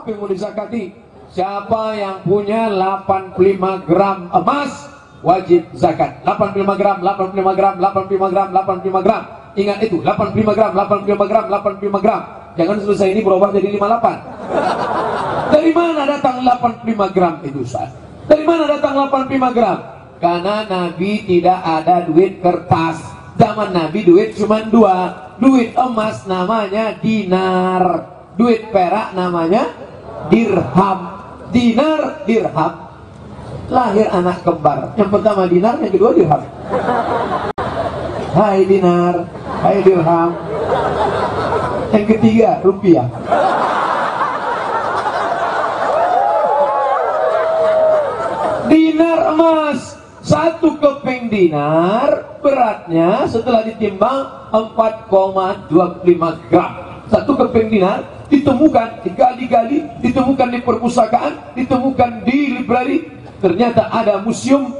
Apa yang mau dizakati? Siapa yang punya 85 gram emas wajib zakat. 85 gram, 85 gram, 85 gram, 85 gram. Ingat itu, 85 gram, 85 gram, 85 gram. Jangan selesai ini berubah jadi 58. Dari mana datang 85 gram itu, Ustaz? Dari mana datang 85 gram? Karena Nabi tidak ada duit kertas. Zaman Nabi duit cuma dua. Duit emas namanya dinar, duit perak namanya dirham. Dinar, dirham. Lahir anak kembar. Yang pertama dinar, yang kedua dirham. Hai dinar, hai dirham. Yang ketiga rupiah. Dinar emas, 1 keping dinar beratnya setelah ditimbang 4,25 gram. 1 keping dinar ditemukan, digali-gali, ditemukan di perpustakaan, ditemukan di library. Ternyata ada museum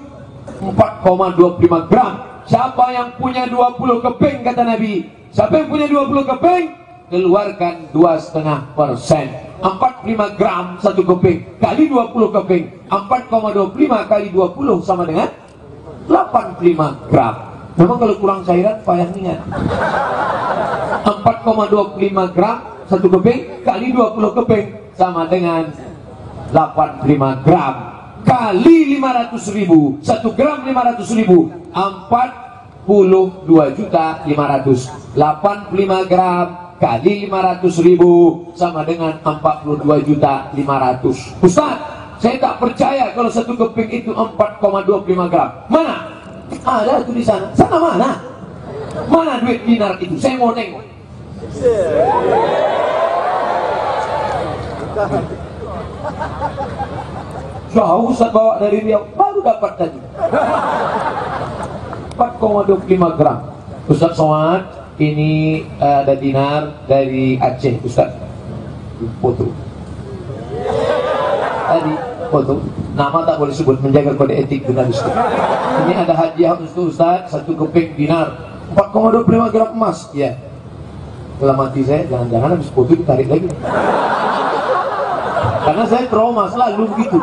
4,25 gram. Siapa yang punya 20 keping, kata Nabi, siapa yang punya 20 keping, keluarkan 2,5%. 45 gram 1 keping kali 20 keping, 4,25 kali 20 sama dengan 85 gram. Memang kalau kurang cairan payah ingat. 4,25 gram 1 keping kali 20 keping sama dengan 85 gram kali 500.000. 1 gram 500.000, 42.500.000. 85 gram kali 500.000 sama dengan 42.500.000. Ustaz, saya tak percaya kalau 1 keping itu 4,25 gram. Mana? Ada itu di sana. Sana mana? Mana duit dinar itu? Saya mau nengok. Jauh Ustaz bawa dari Riau, baru dapat tadi 4,25 gram. Ustaz Somad, ini ada dinar dari Aceh, Ustaz. Foto. Tadi foto. Nama tak boleh sebut, menjaga kode etik jurnalistik. Ini ada hadiah untuk Ustaz, 1 keping dinar, 4,25 gram emas. Ya. Dalam hati saya, jangan-jangan habis foto ditarik lagi. Karena saya trauma selalu begitu.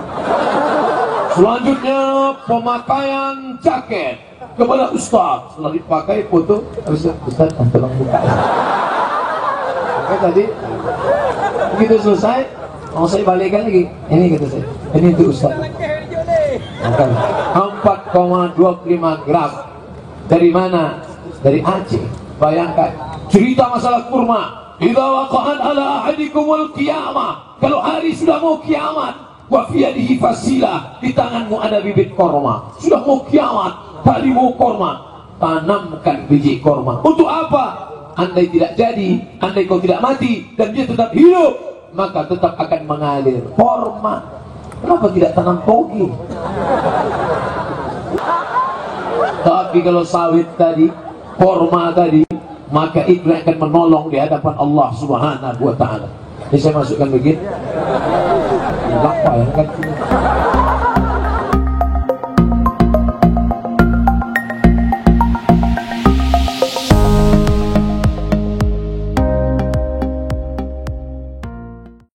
Selanjutnya pemakaian jaket kepada Ustaz. Setelah dipakai foto, Ustaz tolong buka. Oke, tadi begitu selesai, mau saya balikkan lagi. Ini kata saya, ini untuk Ustaz. Maka 4,25 gram. Dari mana? Dari Aceh. Bayangkan cerita masalah kurma. Idza waqa'at ala ahadikumul qiyamah. Kalau hari sudah mau kiamat, wa fi yadihi fasilah, di tanganmu ada bibit korma. Sudah mau kiamat, tadi mau korma, tanamkan biji korma. Untuk apa? Andai tidak jadi, andai kau tidak mati dan dia tetap hidup, maka tetap akan mengalir korma. Kenapa tidak tanam toge? Tapi kalau sawit tadi, korma tadi, maka itu akan menolong di hadapan Allah Subhanahu wa ta'ala. Jadi saya masukkan begini. Apa yang kan